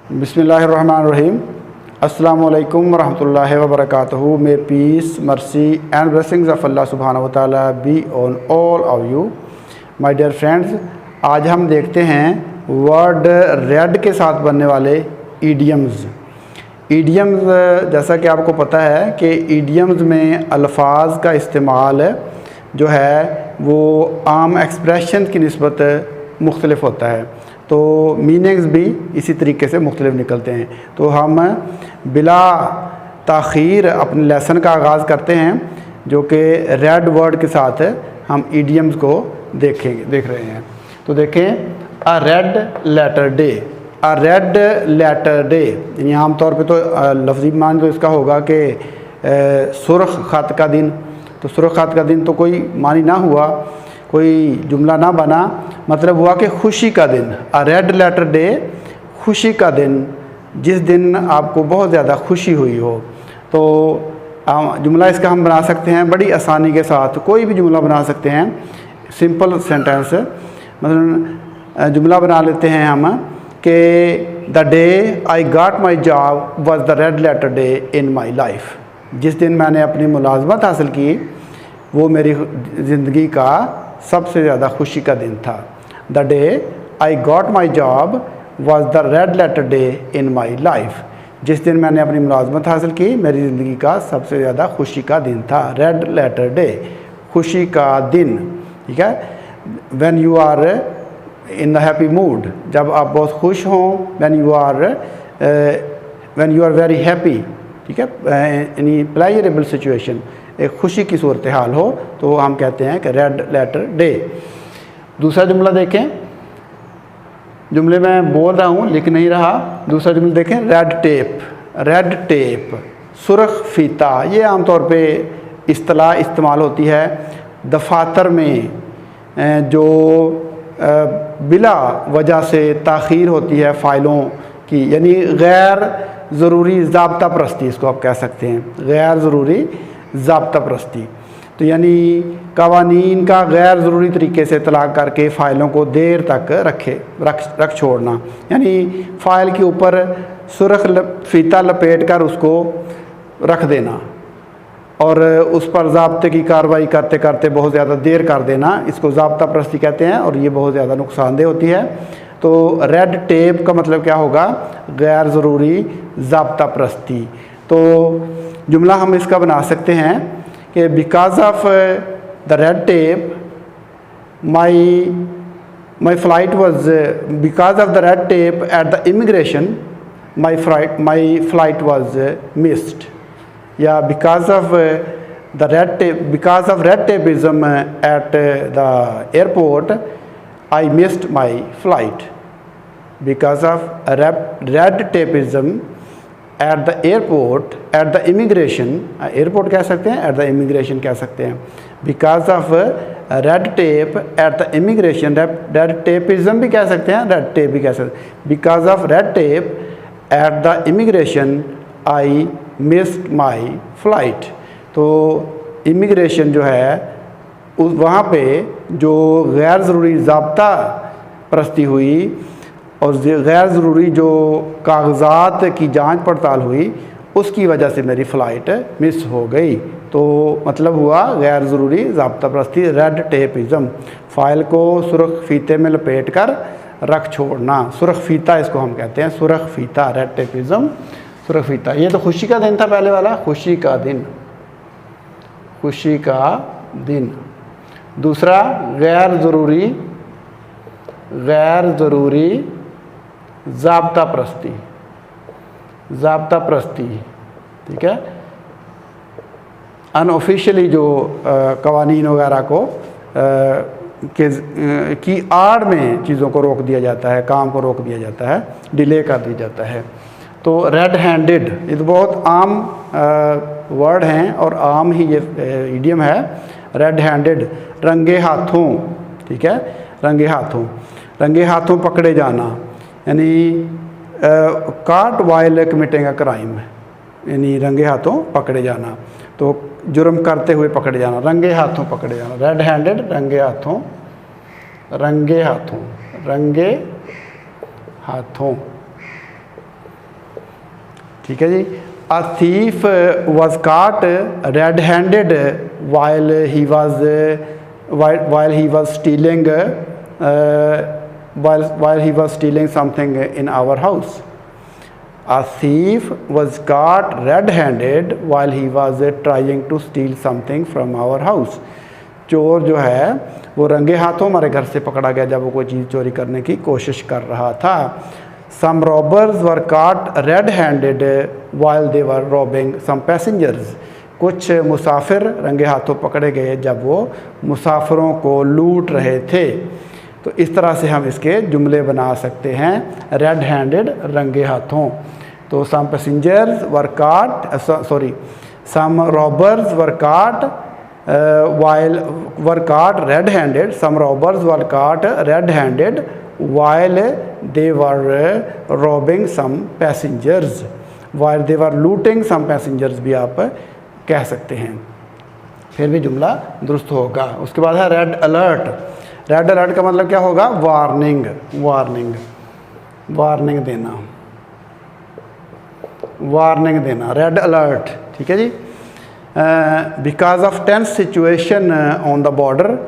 बिस्मिल्लाहिर्रहमानिर्रहीम। अस्सलामुअलैकुम वरहमतुल्लाहि वबरकातुहू। May peace, mercy and blessings of Allah सुब्हानहू व तआला be on all of you my dear friends. आज हम देखते हैं वर्ड रेड के साथ बनने वाले ईडियम्स। ईडियम्स जैसा कि आपको पता है कि ईडियम्स में अल्फाज का इस्तेमाल जो है वो आम एक्सप्रेशन की निस्बत मुख्तलिफ होता है, तो मीनिंग्स भी इसी तरीके से मुख्तलिफ निकलते हैं। तो हम बिला ताख़ीर अपने लेसन का आगाज़ करते हैं, जो कि रेड वर्ड के साथ हम ईडियम्स को देख रहे हैं। तो देखें, अ रेड लेटर डे। अ रेड लेटर डे यानी आम तौर पे तो लफ्ज़ी मान तो इसका होगा कि सुर्ख ख़त का दिन। तो सुर्ख ख़त का दिन तो कोई मानी ना हुआ, कोई जुमला ना बना, मतलब हुआ कि खुशी का दिन। अ रेड लेटर डे, खुशी का दिन, जिस दिन आपको बहुत ज़्यादा खुशी हुई हो। तो जुमला इसका हम बना सकते हैं बड़ी आसानी के साथ, कोई भी जुमला बना सकते हैं। सिंपल सेंटेंस मतलब जुमला बना लेते हैं हम कि the day I got my job was the red letter day in my life. जिस दिन मैंने अपनी मुलाजमत हासिल की वो मेरी ज़िंदगी का सबसे ज़्यादा खुशी का दिन था। The day I got my job was the red letter day in my life. जिस दिन मैंने अपनी मुलाजमत हासिल की मेरी ज़िंदगी का सबसे ज़्यादा खुशी का दिन था। रेड लेटर डे, खुशी का दिन, ठीक है। When you are in the happy mood, जब आप बहुत खुश हों। When you are very happy, ठीक है, एनी प्लेजरेबल सिचुएशन, एक खुशी की सूरत हाल हो, तो हम कहते हैं कि रेड लेटर डे। दूसरा जुमला देखें, जुमले में बोल रहा हूँ लिख नहीं रहा। दूसरा जुमला देखें, रेड टेप। रेड टेप, सुर्ख फीता, ये आमतौर पे इस्तिलाह इस्तेमाल होती है दफातर में जो बिला वजह से ताख़ीर होती है फ़ाइलों की, यानी गैर ज़रूरी ज़ाब्ता परस्ती, इसको आप कह सकते हैं, गैर ज़रूरी ज़ाब्ता परस्ती। तो यानी कवानीन का गैर ज़रूरी तरीके से इतलाक़ करके फ़ाइलों को देर तक रख छोड़ना, यानी फ़ाइल के ऊपर सुर्ख फीता लपेट कर उसको रख देना और उस पर ज़ाब्ते की कार्रवाई करते करते बहुत ज़्यादा देर कर देना, इसको ज़ाब्ता परस्ती कहते हैं और ये बहुत ज़्यादा नुकसानदेह होती है। तो रेड टेप का मतलब क्या होगा? गैर ज़रूरी ज़ाब्ता परस्ती। तो जुमला हम इसका बना सकते हैं कि because of the red tape my flight was, because of the red tape at the immigration my flight was missed, या because of the red tape, because of red tapeism at the airport I missed my flight. Because of red tapeism at the airport, at the immigration, airport कह सकते हैं, at the immigration कह सकते हैं। Because of red tape at the immigration, red tapism भी कह सकते हैं, रेड टेप भी कह सकते हैं। Because of red tape at the immigration I missed my flight. तो इमिग्रेशन जो है वहाँ पे जो गैर ज़रूरी ज़ाब्ता परस्ती हुई और गैर ज़रूरी जो कागज़ात की जांच पड़ताल हुई, उसकी वजह से मेरी फ़्लाइट मिस हो गई। तो मतलब हुआ गैर ज़रूरी ज़ाब्ता परस्ती, रेड टेपिज़म, फ़ाइल को सुर्ख फीते में लपेट कर रख छोड़ना। सुर्ख फीता इसको हम कहते हैं, सुर्ख फीता, रेड टेपिज़म, सुर्ख फीता। ये तो खुशी का दिन था पहले वाला, खुशी का दिन, खुशी का दिन। दूसरा गैर ज़रूरी ज़ाब्ता परस्ती, ज़ाब्ता परस्ती, ठीक है। अनऑफिशियली जो कवानीन वगैरह को की आड़ में चीज़ों को रोक दिया जाता है, काम को रोक दिया जाता है, डिले कर दिया जाता है। तो रेड हैंडेड, ये तो बहुत आम वर्ड हैं और आम ही ये इडियम है। रेड हैंडेड, रंगे हाथों, ठीक है, रंगे हाथों, रंगे हाथों पकड़े जाना, यानी काट वाइल कमिटिंग अ क्राइम, यानी रंगे हाथों पकड़े जाना, तो जुर्म करते हुए पकड़े जाना, रंगे हाथों पकड़े जाना। रेड हैंडेड, रंगे हाथों, रंगे हाथों, रंगे हाथों। ठीक है जी। अ थीफ वॉज काट red handed while he was stealing while he was stealing something in our house. A thief was caught red-handed while he was trying to steal something from our house. चोर जो है वो रंगे हाथों हमारे घर से पकड़ा गया जब वो कोई चीज़ चोरी करने की कोशिश कर रहा था। Some robbers were caught red-handed while they were robbing some passengers. कुछ मुसाफिर रंगे हाथों पकड़े गए जब वो मुसाफिरों को लूट रहे थे। तो इस तरह से हम इसके जुमले बना सकते हैं रेड हैंडेड रंगे हाथों। तो सम पैसेंजर्स वर काट सम robbers were caught red handed, some robbers were caught red handed while they were robbing some passengers, while they were looting some passengers भी आप कह सकते हैं, फिर भी जुमला दुरुस्त होगा। उसके बाद है रेड अलर्ट। रेड अलर्ट का मतलब क्या होगा? वार्निंग, वार्निंग, वार्निंग देना, वार्निंग देना, रेड अलर्ट। ठीक है जी। Because of tense situation on the border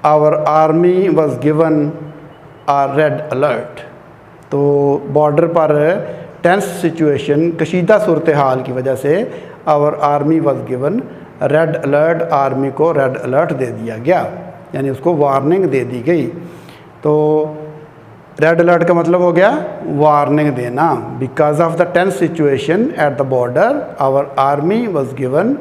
our army was given a red alert. तो बॉर्डर पर टेंस सिचुएशन, कशीदा सूरत हाल की वजह से our army was given red alert, army को रेड अलर्ट दे दिया गया, यानी उसको वार्निंग दे दी गई। तो रेड अलर्ट का मतलब हो गया वार्निंग देना। Because of the tense situation at the border our army was given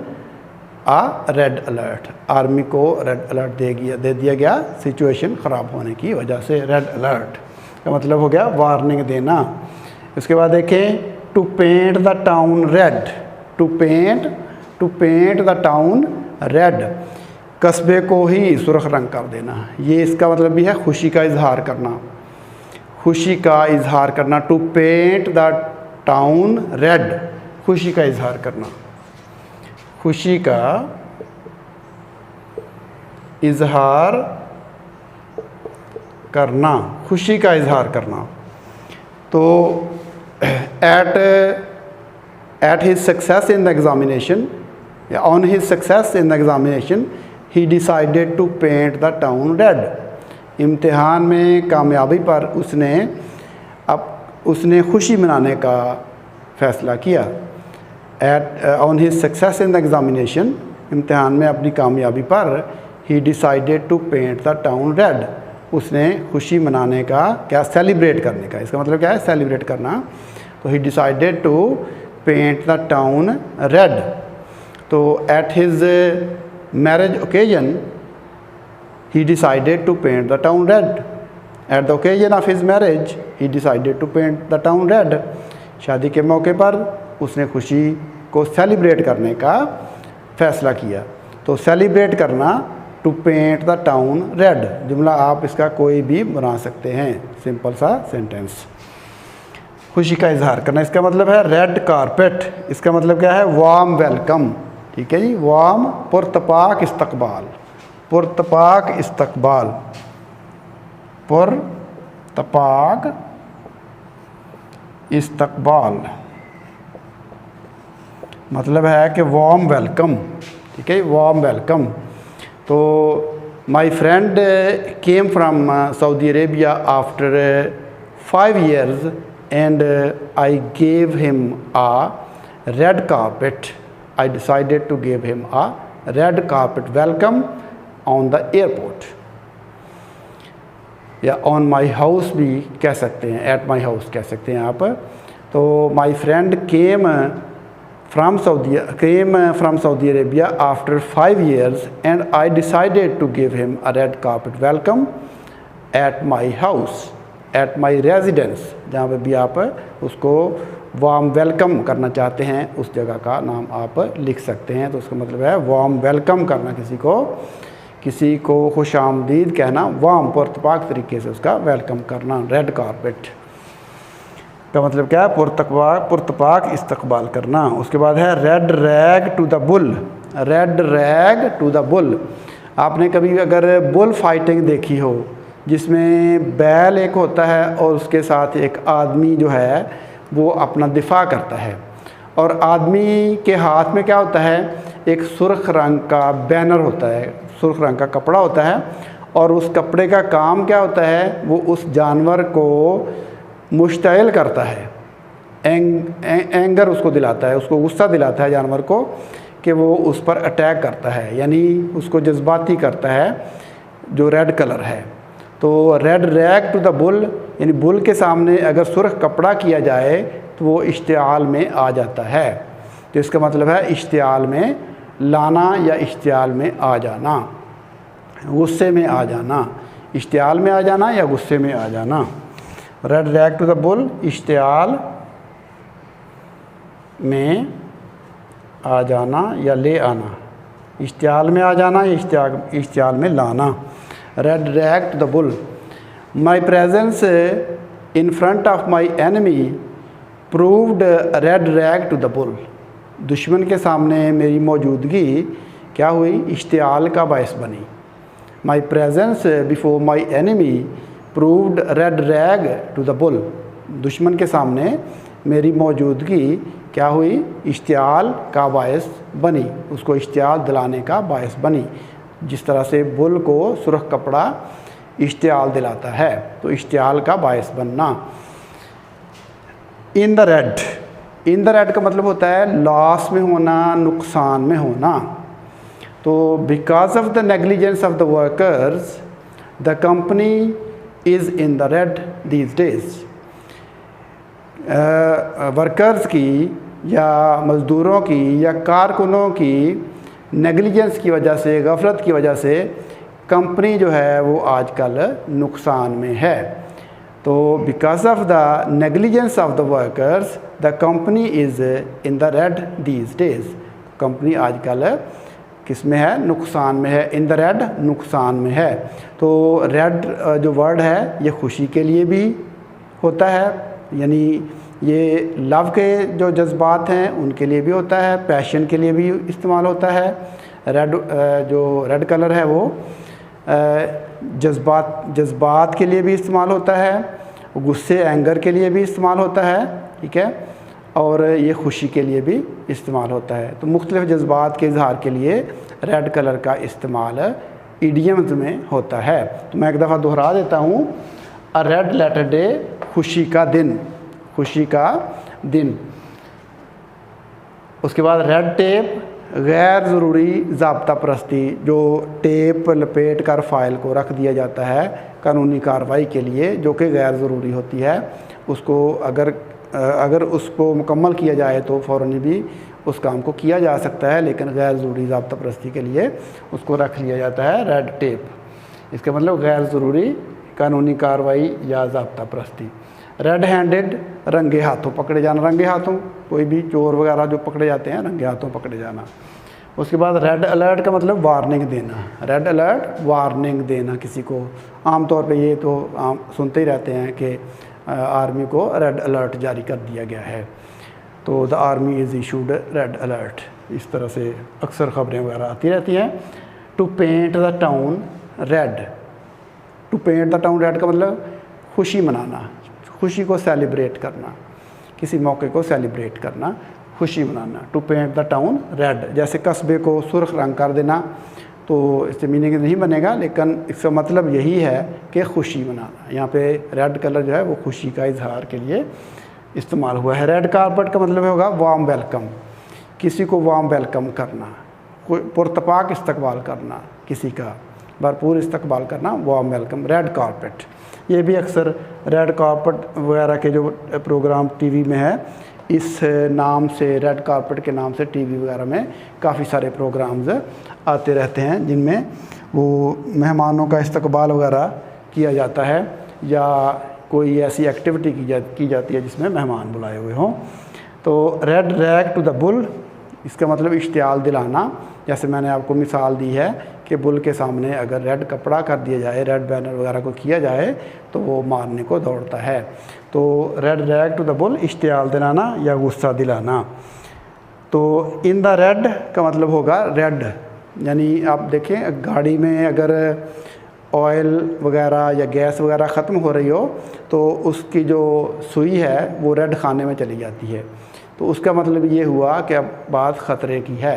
a red alert, army को रेड अलर्ट दे दिया गया सिचुएशन ख़राब होने की वजह से। रेड अलर्ट का मतलब हो गया वार्निंग देना। उसके बाद देखें to paint the town red, to paint the town red, कस्बे को ही सुर्ख रंग कर देना। ये इसका मतलब भी है खुशी का इजहार करना, खुशी का इजहार करना। To paint the town red, खुशी का इजहार करना, खुशी का इजहार करना, खुशी का इजहार करना। तो at his success in the examination, on his success in the examination, he decided to paint the town red. इम्तिहान में कामयाबी पर उसने खुशी मनाने का फ़ैसला किया। on his success in the examination, इम्तिहान में अपनी कामयाबी पर he decided to paint the town red. उसने खुशी मनाने का, क्या, सेलिब्रेट करने का, इसका मतलब क्या है? सेलिब्रेट करना। तो he decided to paint the town red. तो at his marriage occasion he decided to paint the town red. At the occasion of his marriage he decided to paint the town red. शादी के मौके पर उसने खुशी को celebrate करने का फ़ैसला किया। तो सेलिब्रेट करना, to paint the town red, जुमला आप इसका कोई भी बना सकते हैं, सिंपल सा सेंटेंस। खुशी का इजहार करना, इसका मतलब है रेड कारपेट, इसका मतलब क्या है? Warm welcome. ठीक है जी। वार्म, पुरतपाक इस्तकबाल, पुरतपाक इस्तकबाल, पुरतपाक इस्तकबाल मतलब है कि वार्म वेलकम। ठीक है, वार्म वेलकम। तो my friend came from Saudi Arabia after 5 years and I gave him a red carpet. I decided to give him a red carpet welcome on the airport. या on my house भी कह सकते हैं, at my house कह सकते हैं आप। तो my friend came from Saudi Arabia after 5 years and I decided to give him a red carpet welcome at my house, at my residence, जहाँ पे भी आप उसको वार्म वेलकम करना चाहते हैं उस जगह का नाम आप लिख सकते हैं। तो उसका मतलब है वार्म वेलकम करना, किसी को खुश आमदीद कहना, वार्म पुरतपाक तरीके से उसका वेलकम करना। रेड कारपेट का मतलब क्या है? पुरतपाक इस्तकबाल करना। उसके बाद है red rag to the bull, red rag to the bull. आपने कभी अगर बुल फाइटिंग देखी हो जिसमें बैल एक होता है और उसके साथ एक आदमी जो है वो अपना दिफा करता है, और आदमी के हाथ में क्या होता है, एक सुर्ख रंग का बैनर होता है, सुर्ख रंग का कपड़ा होता है। और उस कपड़े का काम क्या होता है, वो उस जानवर को मुश्तइल करता है, एंगर उसको दिलाता है, उसको गुस्सा दिलाता है जानवर को कि वो उस पर अटैक करता है, यानी उसको जज्बाती करता है, जो रेड कलर है। तो red rag to the bull, यानी बुल के सामने अगर सुर्ख कपड़ा किया जाए तो वो इश्तिआल में आ जाता है। तो इसका मतलब है इश्तिआल में लाना या इश्तिआल में आ जाना, गुस्से में आ जाना, इश्तिआल में आ जाना या गुस्से में आ जाना। Red rag to the bull, इश्तिआल में आ जाना या ले आना, इश्तिआल में आ जाना या इश्तिआल में लाना। Red rag to the bull, my presence in front of my enemy proved red rag to the bull, दुश्मन के सामने मेरी मौजूदगी क्या हुई, इश्तिआल का बायस बनी। My presence before my enemy proved red rag to the bull, दुश्मन के सामने मेरी मौजूदगी क्या हुई, इश्तिआल का बायस बनी, उसको इश्तिआल दिलाने का बायस बनी। जिस तरह से बुल को सुर्ख कपड़ा इश्तिआल दिलाता है, तो इश्तिआल का बायस बनना। In the red, in the red का मतलब होता है लॉस में होना, नुकसान में होना। तो because of the negligence of the workers the company is in the red these days, workers की या मज़दूरों की या कारकुनों की नेग्लिजेंस की वजह से, गफलत की वजह से कंपनी जो है वो आजकल नुकसान में है। तो because of the negligence of the workers the company is in the red these days, company आजकल किस में है, नुकसान में है। इन द रेड, नुकसान में है। तो रेड जो वर्ड है ये खुशी के लिए भी होता है, यानी ये लव के जो जज्बात हैं उनके लिए भी होता है, पैशन के लिए भी इस्तेमाल होता है। रेड जो रेड कलर है वो जज्बात के लिए भी इस्तेमाल होता है, गुस्से एंगर के लिए भी इस्तेमाल होता है, ठीक है, और ये खुशी के लिए भी इस्तेमाल होता है। तो मुख्तलिफ़ जज्बात के इजहार के लिए रेड कलर का इस्तेमाल इडियम्स में होता है। तो मैं एक दफ़ा दोहरा देता हूँ, अ रेड लेटर डे, खुशी का दिन, खुशी का दिन। उसके बाद रेड टेप, गैर ज़रूरी ज़ाब्ता परस्ती, जो टेप लपेट कर फाइल को रख दिया जाता है कानूनी कार्रवाई के लिए, जो कि गैर ज़रूरी होती है, उसको अगर उसको मुकम्मल किया जाए तो फ़ौरन भी उस काम को किया जा सकता है, लेकिन गैर ज़रूरी ज़ाब्ता परस्ती के लिए उसको रख लिया जाता है रेड टेप। इसका मतलब गैर ज़रूरी कानूनी कार्रवाई या ज़ाब्ता परस्ती। रेड हैंडेड, रंगे हाथों पकड़े जाना, रंगे हाथों कोई भी चोर वगैरह जो पकड़े जाते हैं रंगे हाथों पकड़े जाना। उसके बाद रेड अलर्ट का मतलब वार्निंग देना, रेड अलर्ट वार्निंग देना किसी को। आमतौर पे ये तो आम सुनते ही रहते हैं कि आर्मी को रेड अलर्ट जारी कर दिया गया है, तो the army is issued red alert, इस तरह से अक्सर ख़बरें वगैरह आती रहती हैं। To paint the town red, to paint the town red का मतलब खुशी मनाना, खुशी को सेलिब्रेट करना, किसी मौके को सेलिब्रेट करना, खुशी मनाना। To paint the town red, जैसे कस्बे को सुर्ख रंग कर देना, तो इससे मीनिंग नहीं बनेगा, लेकिन इसका मतलब यही है कि खुशी मनाना। यहाँ पे रेड कलर जो है वो खुशी का इजहार के लिए इस्तेमाल हुआ है। रेड कारपेट का मतलब होगा वार्म वेलकम, किसी को वार्म वेलकम करना, पुरतपाक इस्तकबाल करना, किसी का भरपूर इस्तकबाल करना, वार्म वेलकम, रेड कारपेट। ये भी अक्सर रेड कारपेट वगैरह के जो प्रोग्राम टीवी में है, इस नाम से, रेड कारपेट के नाम से टीवी वगैरह में काफ़ी सारे प्रोग्राम्स आते रहते हैं, जिनमें वो मेहमानों का इस्तकबाल वगैरह किया जाता है या कोई ऐसी एक्टिविटी की जाती है जिसमें मेहमान बुलाए हुए हों। तो red rag to the bull, इसका मतलब इश्तियाल दिलाना। जैसे मैंने आपको मिसाल दी है कि बुल के सामने अगर रेड कपड़ा कर दिया जाए, रेड बैनर वगैरह को किया जाए, तो वो मारने को दौड़ता है। तो red rag to the bull, इश्तियाल दिलाना या गुस्सा दिलाना। तो इन द रेड का मतलब होगा रेड, यानी आप देखें गाड़ी में अगर ऑयल वगैरह या गैस वगैरह ख़त्म हो रही हो तो उसकी जो सुई है वो रेड खाने में चली जाती है। तो उसका मतलब ये हुआ कि अब बात ख़तरे की है,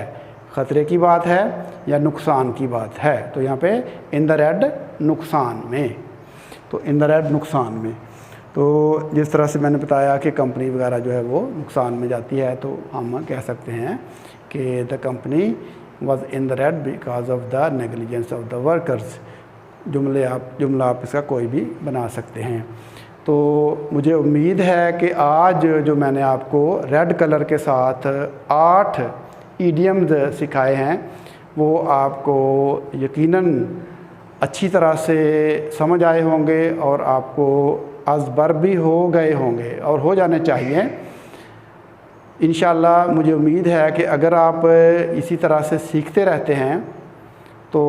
ख़तरे की बात है या नुकसान की बात है। तो यहाँ पे इन द रेड नुकसान में, तो इन द रेड नुकसान में। तो जिस तरह से मैंने बताया कि कंपनी वगैरह जो है वो नुकसान में जाती है, तो हम कह सकते हैं कि the company was in the red because of the negligence of the workers. जुमला आप इसका कोई भी बना सकते हैं। तो मुझे उम्मीद है कि आज जो मैंने आपको रेड कलर के साथ 8 ईडियम्स सिखाए हैं वो आपको यकीनन अच्छी तरह से समझ आए होंगे और आपको अज़बर भी हो गए होंगे और हो जाने चाहिए इंशाअल्लाह। मुझे उम्मीद है कि अगर आप इसी तरह से सीखते रहते हैं तो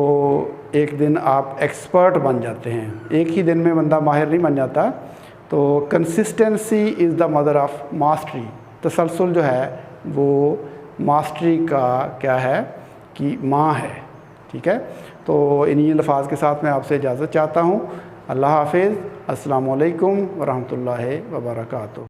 एक दिन आप एक्सपर्ट बन जाते हैं। एक ही दिन में बंदा माहिर नहीं बन जाता। तो consistency is the mother of mastery. तसलसल जो है वो मास्टरी का क्या है कि माँ है। ठीक है, तो इन्हीं अल्फाज के साथ मैं आपसे इजाज़त चाहता हूँ। अल्लाह हाफ़िज़। अस्सलामु अलैकुम व रहमतुल्लाहि व बरकातुहू।